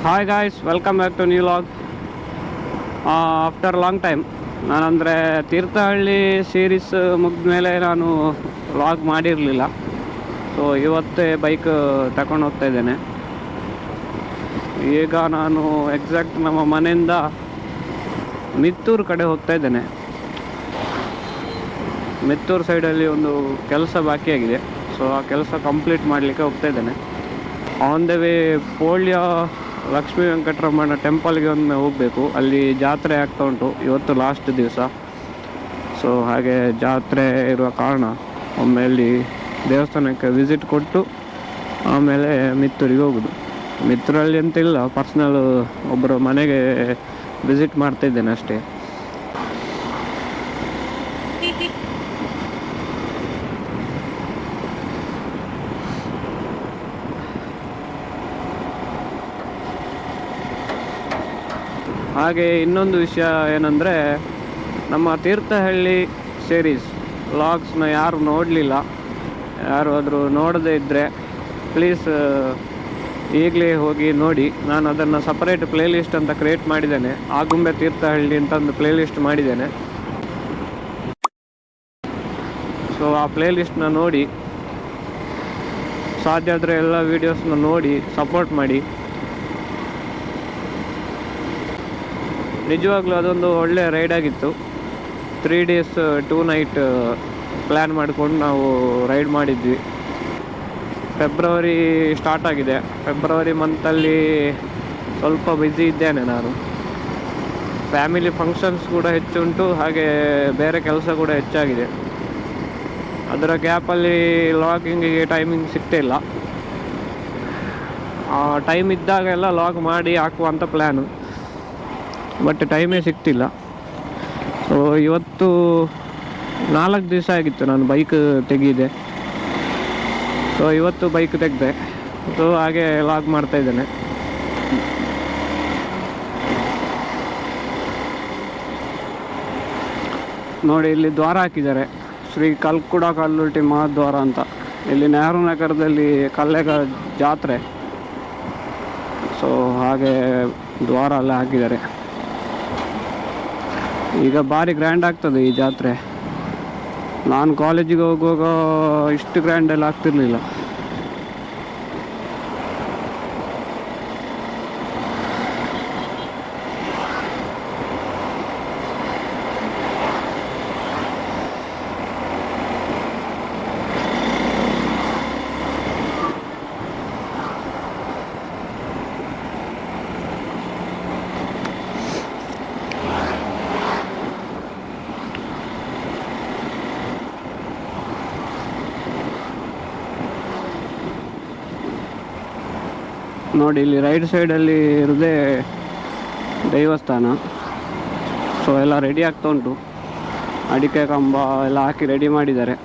Hi guys, welcome back to new log. After long time ನಾನಂದರೆ Thirthahalli series ಮುಗಿದ ಮೇಲೆ ನಾನು ಲಾಗ್ ಮಾಡಿರಲಿಲ್ಲ. ಸೊ ಇವತ್ತೇ ಬೈಕ್ ತಗೊಂಡು ಹೋಗ್ತಾ ಇದ್ದೇನೆ. ಈಗ ನಾನು ಎಕ್ಸಾಕ್ಟ್ ನಮ್ಮ ಮನೆಯಿಂದ ಮಿತ್ತೂರು ಕಡೆ ಹೋಗ್ತಾ ಇದ್ದೇನೆ. ಮಿತ್ತೂರು ಸೈಡಲ್ಲಿ ಒಂದು ಕೆಲಸ ಬಾಕಿಯಾಗಿದೆ. ಸೊ ಆ ಕೆಲಸ ಕಂಪ್ಲೀಟ್ ಮಾಡಲಿಕ್ಕೆ ಹೋಗ್ತಾ ಇದ್ದೇನೆ. On the way Polya Lakshmi Venkataramana ಟೆಂಪಲ್ಗೆ ಒಮ್ಮೆ ಹೋಗಬೇಕು. ಅಲ್ಲಿ ಜಾತ್ರೆ ಆಗ್ತಾ ಉಂಟು, ಇವತ್ತು ಲಾಸ್ಟ್ ದಿವಸ. ಸೊ ಹಾಗೆ ಜಾತ್ರೆ ಇರುವ ಕಾರಣ ಒಮ್ಮೆ ಅಲ್ಲಿ ದೇವಸ್ಥಾನಕ್ಕೆ ವಿಸಿಟ್ ಕೊಟ್ಟು ಆಮೇಲೆ ಮಿತ್ತೂರಿಗೆ ಹೋಗೋದು. ಮಿತ್ತೂರಲ್ಲಿ ಎಂತಿಲ್ಲ, ಪರ್ಸ್ನಲ್ ಒಬ್ಬರು ಮನೆಗೆ ವಿಸಿಟ್ ಮಾಡ್ತಾ ಇದ್ದೇನೆ ಅಷ್ಟೇ. ಹಾಗೆ ಇನ್ನೊಂದು ವಿಷಯ ಏನಂದರೆ, ನಮ್ಮ ತೀರ್ಥಹಳ್ಳಿ ಸೀರೀಸ್ ವ್ಲಾಗ್ಸ್ನ ಯಾರು ನೋಡಲಿಲ್ಲ, ಯಾರು ಆದರೂ ನೋಡದೇ ಇದ್ದರೆ ಪ್ಲೀಸ್ ಈಗಲೇ ಹೋಗಿ ನೋಡಿ. ನಾನು ಅದನ್ನು ಸಪರೇಟ್ ಪ್ಲೇಲಿಸ್ಟ್ ಅಂತ ಕ್ರಿಯೇಟ್ ಮಾಡಿದ್ದೇನೆ. ಆಗುಂಬೆ ತೀರ್ಥಹಳ್ಳಿ ಅಂತ ಒಂದು ಪ್ಲೇಲಿಸ್ಟ್ ಮಾಡಿದ್ದೇನೆ. ಸೊ ಆ ಪ್ಲೇಲಿಸ್ಟ್ನ ನೋಡಿ, ಸಾಧ್ಯ ಆದರೆ ಎಲ್ಲ ವೀಡಿಯೋಸ್ನ ನೋಡಿ ಸಪೋರ್ಟ್ ಮಾಡಿ. ನಿಜವಾಗ್ಲೂ ಅದೊಂದು ಒಳ್ಳೆಯ ರೈಡ್ ಆಗಿತ್ತು. 3 days 2 night ಪ್ಲ್ಯಾನ್ ಮಾಡಿಕೊಂಡು ನಾವು ರೈಡ್ ಮಾಡಿದ್ವಿ. ಫೆಬ್ರವರಿ ಸ್ಟಾರ್ಟ್ ಆಗಿದೆ. ಫೆಬ್ರವರಿ ಮಂತಲ್ಲಿ ಸ್ವಲ್ಪ ಬ್ಯುಸಿ ಇದ್ದೇನೆ ನಾನು. ಫ್ಯಾಮಿಲಿ ಫಂಕ್ಷನ್ಸ್ ಕೂಡ ಹೆಚ್ಚುಂಟು, ಹಾಗೆ ಬೇರೆ ಕೆಲಸ ಕೂಡ ಹೆಚ್ಚಾಗಿದೆ. ಅದರ ಗ್ಯಾಪಲ್ಲಿ ಲಾಗಿಂಗಿಗೆ ಟೈಮಿಂಗ್ ಸಿಗ್ತಿಲ್ಲ. ಟೈಮ್ ಇದ್ದಾಗೆಲ್ಲ ಲಾಗ್ ಮಾಡಿ ಹಾಕುವಂಥ ಪ್ಲ್ಯಾನು, ಬಟ್ ಟೈಮೇ ಸಿಗ್ತಿಲ್ಲ. ಸೊ ಇವತ್ತು 4 ದಿವಸ ಆಗಿತ್ತು ನಾನು ಬೈಕ್ ತೆಗೆದಿದೆ. ಸೊ ಇವತ್ತು ಬೈಕ್ ತೆಗೆದೆ. ಸೊ ಹಾಗೆ ಲಾಗ್ ಮಾಡ್ತಾ ಇದ್ದೇನೆ. ನೋಡಿ, ಇಲ್ಲಿ ದ್ವಾರ ಹಾಕಿದ್ದಾರೆ, ಶ್ರೀ ಕಲ್ಕುಡ ಕಲ್ಲುಲ್ಟಿ ಮಹಾದ್ವಾರ ಅಂತ. ಇಲ್ಲಿ ನೆಹರು ನಗರದಲ್ಲಿ ಕಲ್ಲೆಗ ಜಾತ್ರೆ. ಸೊ ಹಾಗೆ ದ್ವಾರ ಎಲ್ಲ ಹಾಕಿದ್ದಾರೆ. ಈಗ ಭಾರಿ ಗ್ರ್ಯಾಂಡ್ ಆಗ್ತದೆ ಈ ಜಾತ್ರೆ. ನಾನು ಕಾಲೇಜಿಗೆ ಹೋಗುವಾಗ ಇಷ್ಟು ಗ್ರ್ಯಾಂಡ್ ಎಲ್ಲ ಆಗ್ತಿರ್ಲಿಲ್ಲ. ನೋಡಿ, ಇಲ್ಲಿ ರೈಟ್ ಸೈಡಲ್ಲಿ ಇರೋದೇ ದೇವಸ್ಥಾನ. ಸೊ ಎಲ್ಲ ರೆಡಿ ಆಗ್ತಾ ಉಂಟು. ಅಡಿಕೆ ಕಂಬ ಎಲ್ಲ ಹಾಕಿ ರೆಡಿ ಮಾಡಿದ್ದಾರೆ.